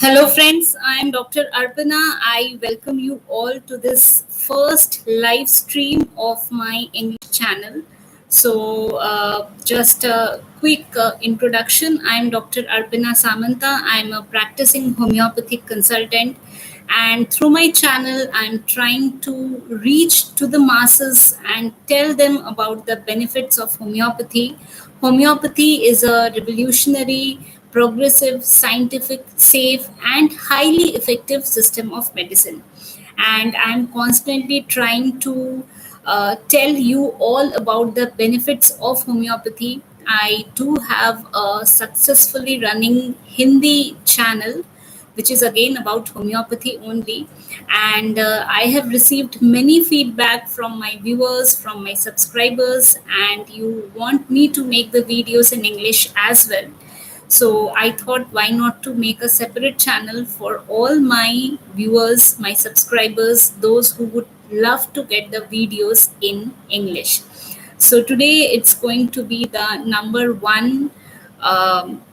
Hello, friends. I am Dr. Arpana. I welcome you all to this first live stream of my English channel. So, just a quick introduction. I am Dr. Arpana Samanta. I am a practicing homeopathic consultant, and through my channel, I am trying to reach to the masses and tell them about the benefits of homeopathy. Homeopathy is a revolutionary, progressive, scientific, safe, and highly effective system of medicine. And I'm constantly trying to tell you all about the benefits of homeopathy. I do have a successfully running Hindi channel, which is again about homeopathy only. And I have received many feedback from my viewers, from my subscribers, and you want me to make the videos in English as well. So I thought, why not to make a separate channel for all my viewers, my subscribers, those who would love to get the videos in English. So today it's going to be the number one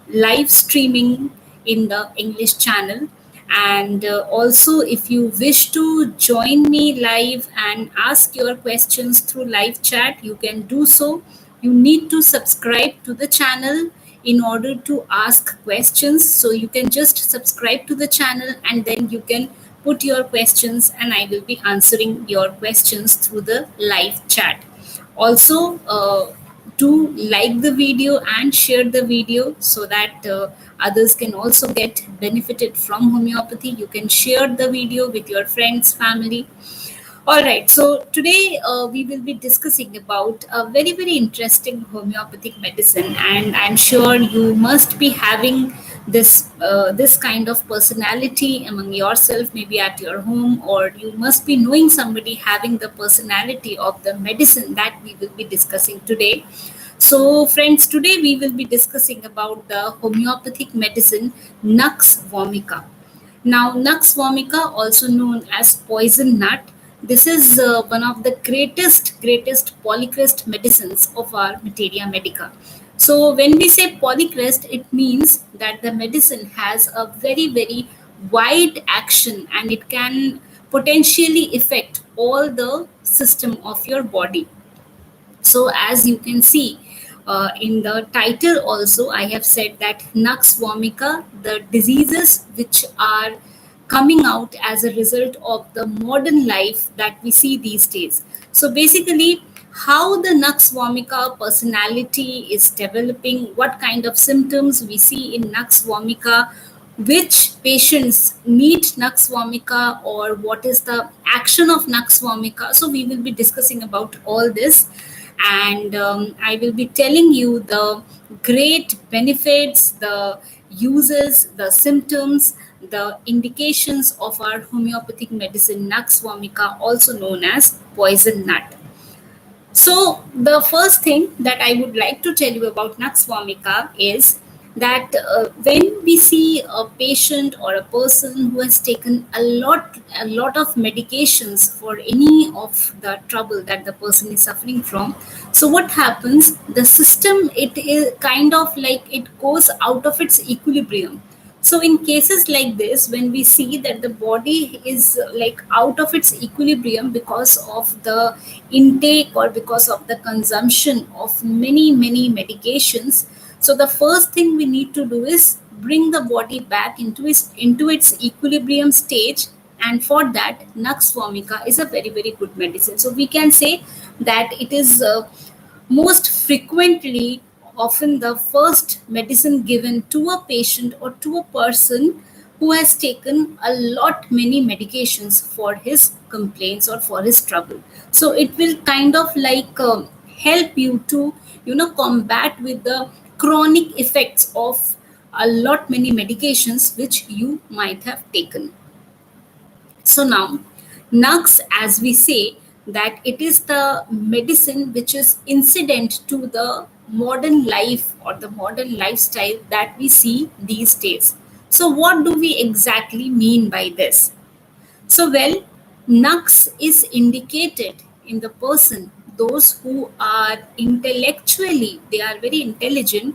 live streaming in the English channel. And also, if you wish to join me live and ask your questions through live chat, you can do so. You need to subscribe to the channel in order to ask questions. So you can just subscribe to the channel and then you can put your questions, and I will be answering your questions through the live chat. Also, do like the video and share the video so that others can also get benefited from homeopathy. You can share the video with your friends, family. All right, so today we will be discussing about a very, very interesting homeopathic medicine, and I'm sure you must be having this kind of personality among yourself, maybe at your home, or you must be knowing somebody having the personality of the medicine that we will be discussing today. So, friends, today we will be discussing about the homeopathic medicine NUX vomica. Now, Nux vomica, also known as poison nut, this is one of the greatest polycrest medicines of our materia medica. So, when we say polycrest, it means that the medicine has a very, very wide action and it can potentially affect all the system of your body. So, as you can see in the title, also, I have said that Nux vomica, the diseases which are coming out as a result of the modern life that we see these days. So, basically, how the Nux vomica personality is developing, what kind of symptoms we see in Nux vomica, which patients need Nux vomica, or what is the action of Nux vomica. So, we will be discussing about all this, and I will be telling you the great benefits, the uses, the symptoms, the indications of our homeopathic medicine Nux vomica, also known as poison nut. So, the first thing that I would like to tell you about Nux vomica is that when we see a patient or a person who has taken a lot of medications for any of the trouble that the person is suffering from, so what happens? The system, it is kind of like it goes out of its equilibrium. So in cases like this, when we see that the body is like out of its equilibrium because of the intake or because of the consumption of many medications, so the first thing we need to do is bring the body back into its equilibrium stage, and for that Nux vomica is a very good medicine. So we can say that it is most frequently often the first medicine given to a patient or to a person who has taken a lot many medications for his complaints or for his trouble. So it will kind of like help you to combat with the chronic effects of a lot many medications which you might have taken. So now, Nux, as we say, that it is the medicine which is incident to the modern life or the modern lifestyle that we see these days. So, what do we exactly mean by this? So, well, Nux is indicated in the person, those who are intellectually, they are very intelligent,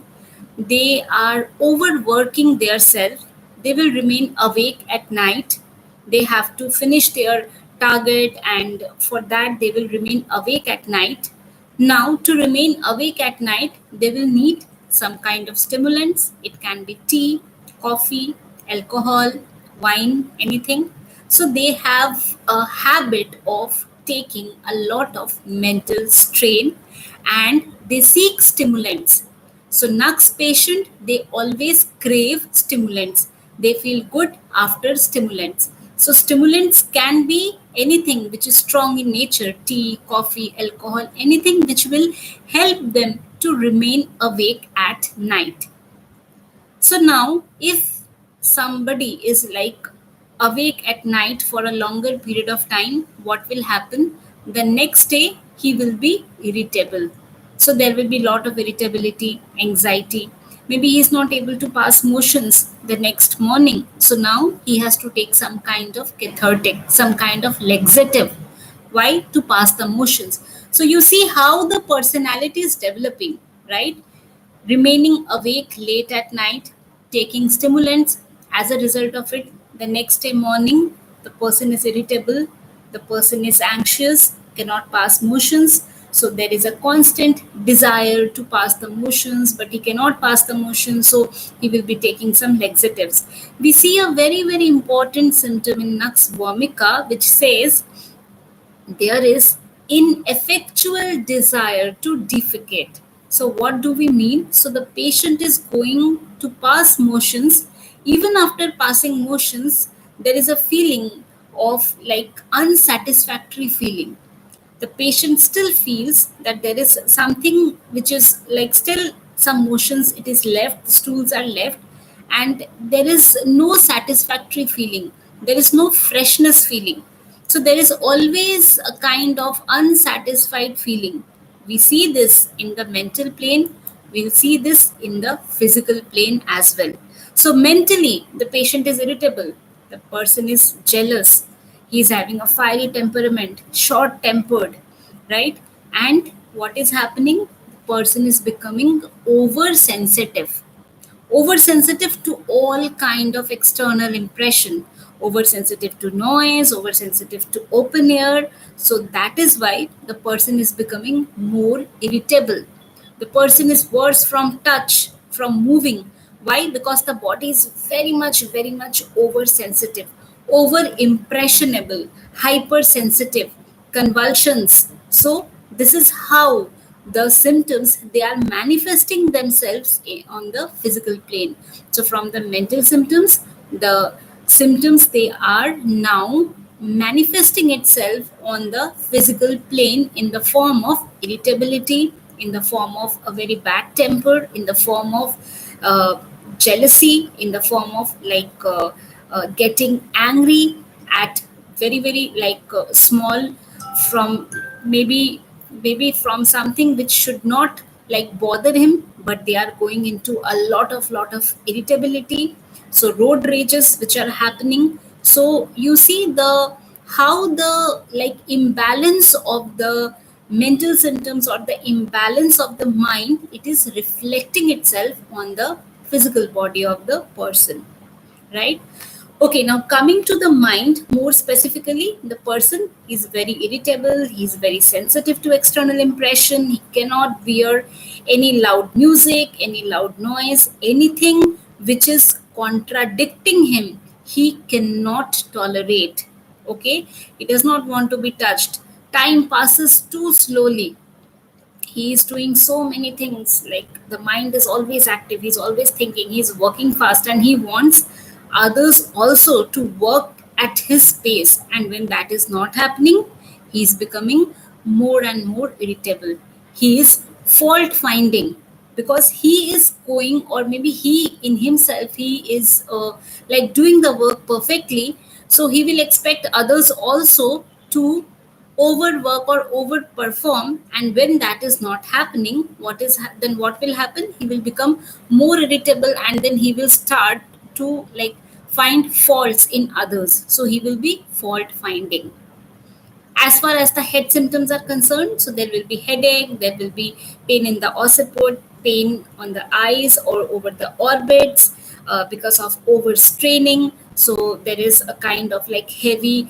they are overworking their self, they will remain awake at night. They have to finish their target, and for that they will remain awake at night. Now, to remain awake at night, they will need some kind of stimulants. It can be tea, coffee, alcohol, wine, anything. So they have a habit of taking a lot of mental strain, and they seek stimulants. So NUX patient, they always crave stimulants. They feel good after stimulants. So stimulants can be anything which is strong in nature, tea, coffee, alcohol, anything which will help them to remain awake at night. So now, if somebody is like awake at night for a longer period of time, what will happen? The next day, he will be irritable. So there will be a lot of irritability, anxiety. Maybe he is not able to pass motions the next morning. So now he has to take some kind of cathartic, some kind of laxative. Why? To pass the motions. So you see how the personality is developing, right? Remaining awake late at night, taking stimulants. As a result of it, the next day morning, the person is irritable, the person is anxious, cannot pass motions. So there is a constant desire to pass the motions, but he cannot pass the motions, so he will be taking some laxatives. We see a very, very important symptom in NUX vomica, which says there is ineffectual desire to defecate. So, what do we mean? So, the patient is going to pass motions. Even after passing motions, there is a feeling of like unsatisfactory feeling. The patient still feels that there is something which is like still some motions it is left, stools are left, and there is no satisfactory feeling, there is no freshness feeling. So there is always a kind of unsatisfied feeling. We see this in the mental plane, we'll see this in the physical plane as well. So mentally, the patient is irritable, the person is jealous, he is having a fiery temperament, short tempered, right? And what is happening? The person is becoming oversensitive, oversensitive to all kind of external impression, oversensitive to noise, oversensitive to open air. So that is why the person is becoming more irritable. The person is worse from touch, from moving. Why? Because the body is very much oversensitive, over impressionable, hypersensitive, convulsions. So this is how the symptoms they are manifesting themselves on the physical plane. So from the mental symptoms, the symptoms they are now manifesting itself on the physical plane in the form of irritability, in the form of a very bad temper, in the form of jealousy, in the form of getting angry at very small, from maybe from something which should not like bother him, but they are going into a lot of irritability. So road rages which are happening. So you see the how the like imbalance of the mental symptoms or the imbalance of the mind, it is reflecting itself on the physical body of the person, right? Okay, now coming to the mind more specifically, the person is very irritable, he's very sensitive to external impression, he cannot bear any loud music, any loud noise, anything which is contradicting him, he cannot tolerate. Okay, he does not want to be touched. Time passes too slowly, he is doing so many things, like the mind is always active, he's always thinking, he's working fast, and he wants others also to work at his pace. And when that is not happening, he's becoming more and more irritable. He is fault finding, because he is going, or maybe he in himself he is like doing the work perfectly, so he will expect others also to overwork or overperform. And when that is not happening, then what will happen? He will become more irritable, and then he will start to like find faults in others, so he will be fault finding. As far as the head symptoms are concerned, so there will be headache, there will be pain in the occiput, pain on the eyes or over the orbits, because of overstraining. So there is a kind of like heavy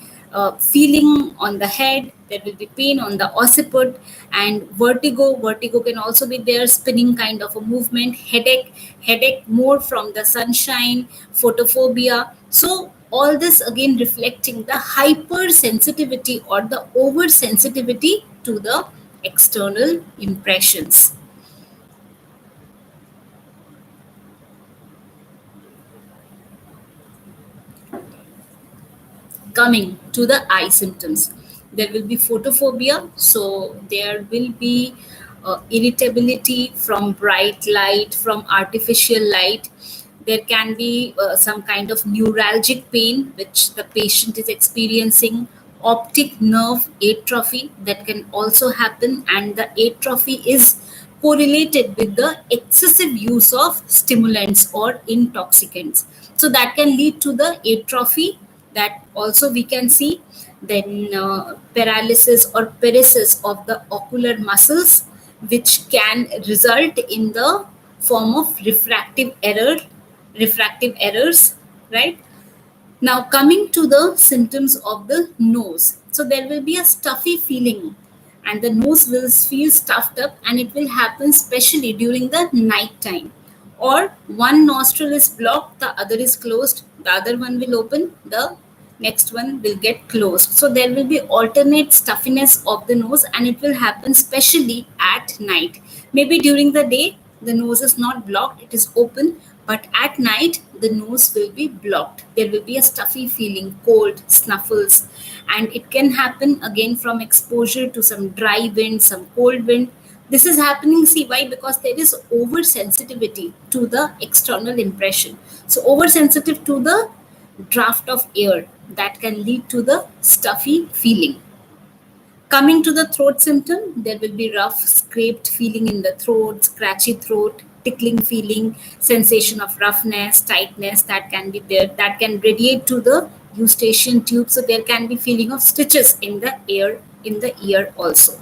feeling on the head. There will be pain on the occiput, and vertigo. Vertigo can also be there, spinning kind of a movement, headache more from the sunshine, photophobia. So all this again reflecting the hypersensitivity or the oversensitivity to the external impressions. Coming to the eye symptoms, there will be photophobia. So there will be irritability from bright light, from artificial light. There can be some kind of neuralgic pain which the patient is experiencing, optic nerve atrophy that can also happen, and the atrophy is correlated with the excessive use of stimulants or intoxicants. So that can lead to the atrophy, that also we can see. Then paralysis or paresis of the ocular muscles, which can result in the form of refractive errors, right? Now, coming to the symptoms of the nose. So, there will be a stuffy feeling, and the nose will feel stuffed up, and it will happen especially during the night time. Or one nostril is blocked, the other is closed, the other one will open, the next one will get closed. So, there will be alternate stuffiness of the nose, and it will happen especially at night. Maybe during the day, the nose is not blocked, it is open, but at night, the nose will be blocked. There will be a stuffy feeling, cold, snuffles, and it can happen again from exposure to some dry wind, some cold wind. This is happening, see why? Because there is oversensitivity to the external impression. So, oversensitive to the draft of air, that can lead to the stuffy feeling. Coming to the throat symptom, there will be rough, scraped feeling in the throat, scratchy throat, tickling feeling, sensation of roughness, tightness that can be there. That can radiate to the eustachian tube. So there can be feeling of stitches in the ear also.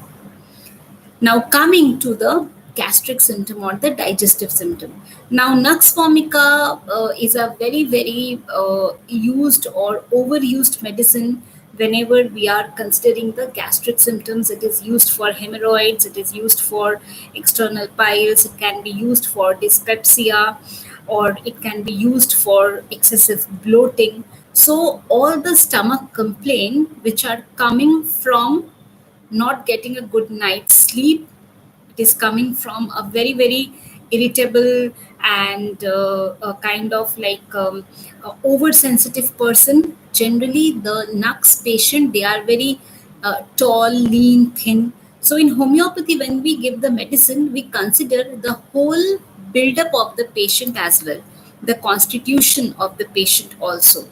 Now, coming to the gastric symptom or the digestive symptom. Now, NUX vomica is a very, very used or overused medicine whenever we are considering the gastric symptoms. It is used for hemorrhoids, it is used for external piles, it can be used for dyspepsia, or it can be used for excessive bloating. So, all the stomach complaints which are coming from not getting a good night's sleep, it is coming from a very, very irritable and a kind of like oversensitive person. Generally, the NUX patient, they are very tall, lean, thin. So in homeopathy, when we give the medicine, we consider the whole buildup of the patient as well, the constitution of the patient also,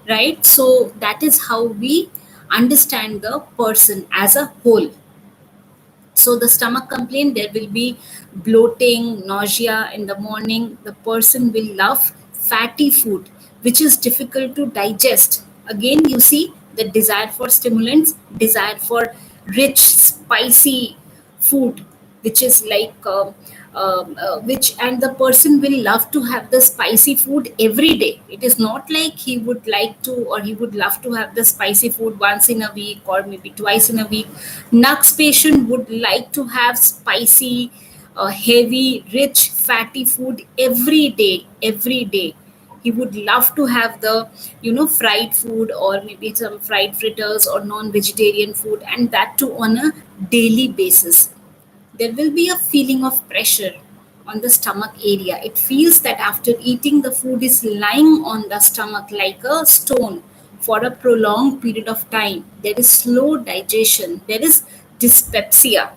right? So that is how we understand the person as a whole. So the stomach complaint, there will be bloating, nausea in the morning. The person will love fatty food, which is difficult to digest. Again, you see the desire for stimulants, desire for rich, spicy food, which is like which, and the person will love to have the spicy food every day. It is not like he would like to, or he would love to have the spicy food once in a week or maybe twice in a week. NUX patient would like to have spicy, heavy, rich, fatty food every day. He would love to have the, fried food, or maybe some fried fritters or non-vegetarian food, and that too on a daily basis. There will be a feeling of pressure on the stomach area. It feels that after eating, the food is lying on the stomach like a stone for a prolonged period of time. There is slow digestion. There is dyspepsia.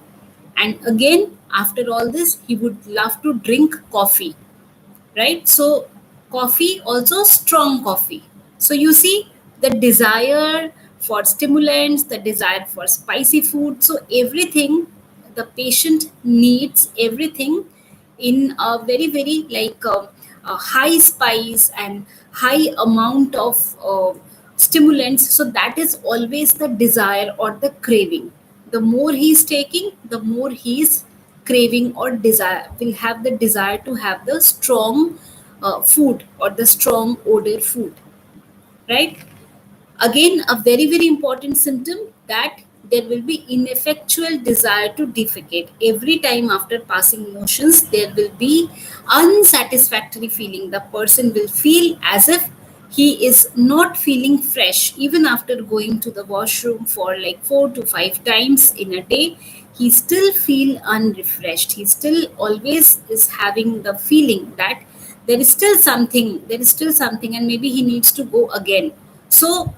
And again, after all this, he would love to drink coffee, right? So coffee, also strong coffee. So you see the desire for stimulants, the desire for spicy food. So everything, the patient needs everything in a very, very like a high spice and high amount of stimulants. So that is always the desire or the craving. The more he is taking, the more he is craving or desire, will have the desire to have the strong food or the strong odor food, right? Again, a very very important symptom, that there will be ineffectual desire to defecate. Every time after passing motions there will be unsatisfactory feeling. The person will feel as if he is not feeling fresh even after going to the washroom for like 4 to 5 times in a day. He still feel unrefreshed. He still always is having the feeling that there is still something, and maybe he needs to go again. So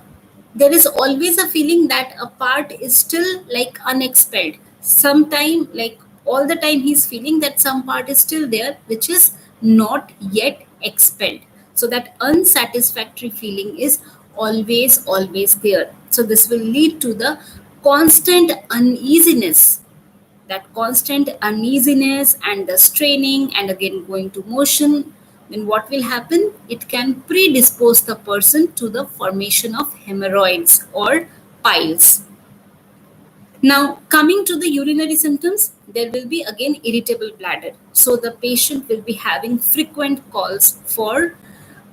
there is always a feeling that a part is still like unexpelled. Sometime, like all the time, he's feeling that some part is still there which is not yet expelled. So that unsatisfactory feeling is always there. So this will lead to the constant uneasiness, that constant uneasiness and the straining and again going to motion. Then what will happen? It can predispose the person to the formation of hemorrhoids or piles. Now, coming to the urinary symptoms, there will be again irritable bladder. So the patient will be having frequent calls for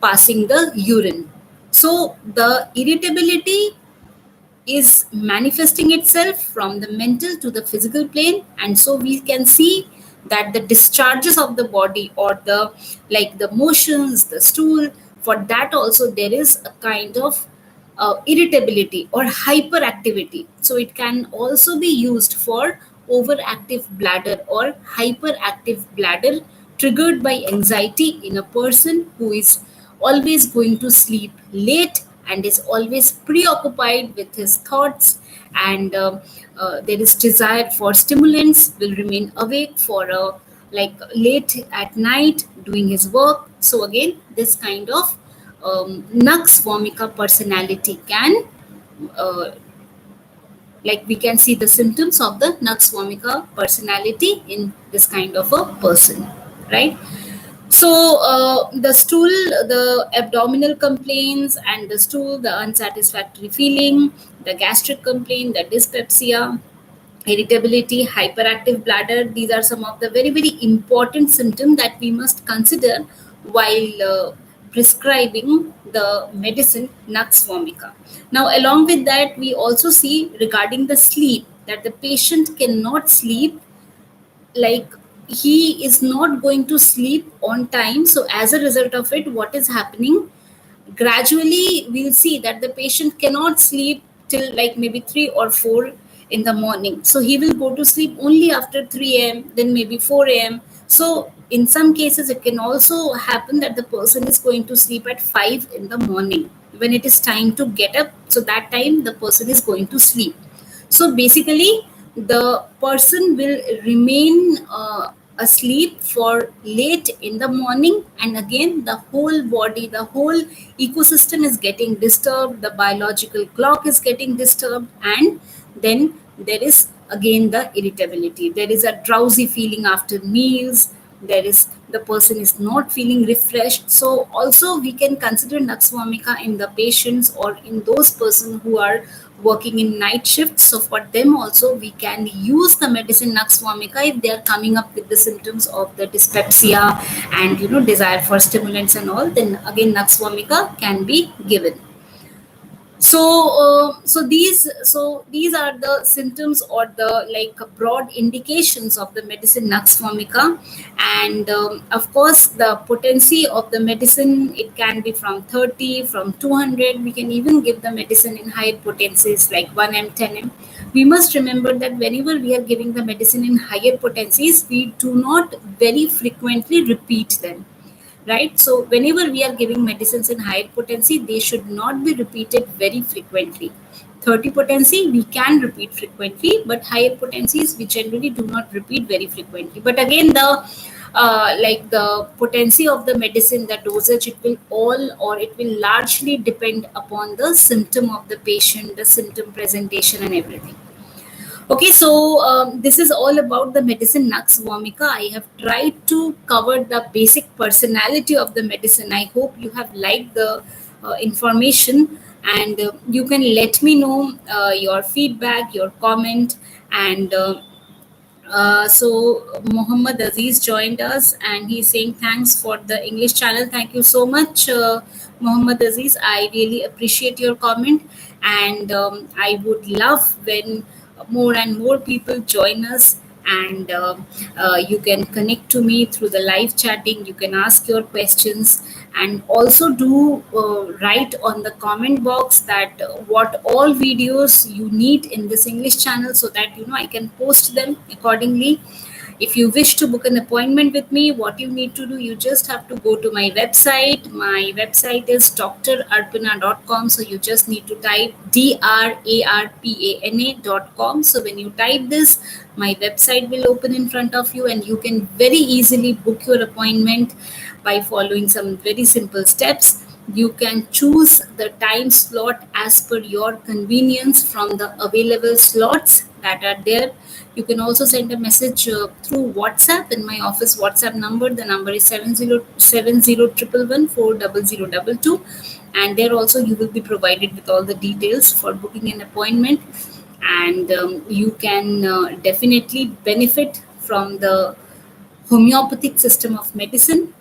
passing the urine. So the irritability is manifesting itself from the mental to the physical plane, and so we can see that the discharges of the body or the like the motions, the stool, for that also there is a kind of irritability or hyperactivity. So it can also be used for overactive bladder or hyperactive bladder triggered by anxiety in a person who is always going to sleep late and is always preoccupied with his thoughts, and there is desire for stimulants, will remain awake for like late at night doing his work. So again, this kind of NUX VOMICA personality can uh, like we can see the symptoms of the NUX VOMICA personality in this kind of a person, right? So the stool, the abdominal complaints and the stool, the unsatisfactory feeling, the gastric complaint, the dyspepsia, irritability, hyperactive bladder, these are some of the very very important symptoms that we must consider while prescribing the medicine NUX vomica. Now, along with that, we also see regarding the sleep, that the patient cannot sleep, like he is not going to sleep on time. So as a result of it, what is happening, gradually we'll see that the patient cannot sleep till like maybe 3 or 4 in the morning. So he will go to sleep only after 3 a.m., then maybe 4 a.m. So in some cases it can also happen that the person is going to sleep at 5 in the morning when it is time to get up. So that time the person is going to sleep. So basically, the person will remain asleep for late in the morning, and again, the whole body, the whole ecosystem is getting disturbed, the biological clock is getting disturbed, and then there is again the irritability. There is a drowsy feeling after meals. There is, the person is not feeling refreshed. So also we can consider NUX vomica in the patients or in those persons who are working in night shifts. So for them also we can use the medicine NUX vomica if they are coming up with the symptoms of the dyspepsia and desire for stimulants and all. Then again NUX vomica can be given. So these are the symptoms or the like broad indications of the medicine NUX vomica. And of course the potency of the medicine, it can be from 30, from 200. We can even give the medicine in higher potencies like 1m, 10m. We must remember that whenever we are giving the medicine in higher potencies, we do not very frequently repeat them, right? So whenever we are giving medicines in higher potency, they should not be repeated very frequently. 30 potency we can repeat frequently, but higher potencies we generally do not repeat very frequently. But again, the like the potency of the medicine, the dosage, it will all or it will largely depend upon the symptom of the patient, the symptom presentation and everything. Okay, so this is all about the medicine NUX vomica. I have tried to cover the basic personality of the medicine. I hope you have liked the information, and you can let me know your feedback, your comment, and So Muhammad Aziz joined us, and he's saying thanks for the English channel. Thank you so much, Muhammad Aziz. I really appreciate your comment, and I would love when more and more people join us. And you can connect to me through the live chatting. You can ask your questions, and also do write on the comment box that what all videos you need in this English channel, so that I can post them accordingly. If you wish to book an appointment with me, what you need to do, you just have to go to my website. My website is drarpana.com. So you just need to type drarpana.com. So when you type this, my website will open in front of you, and you can very easily book your appointment by following some very simple steps. You can choose the time slot as per your convenience from the available slots that are there. You can also send a message through WhatsApp in my office WhatsApp number. The number is 707011140022, and there also you will be provided with all the details for booking an appointment. And you can definitely benefit from the homeopathic system of medicine.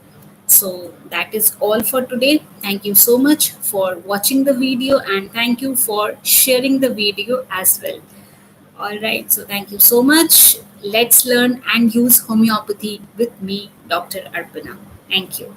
So that is all for today. Thank you so much for watching the video, and thank you for sharing the video as well. All right, so thank you so much. Let's learn and use homeopathy with me, Dr. Arpana. Thank you.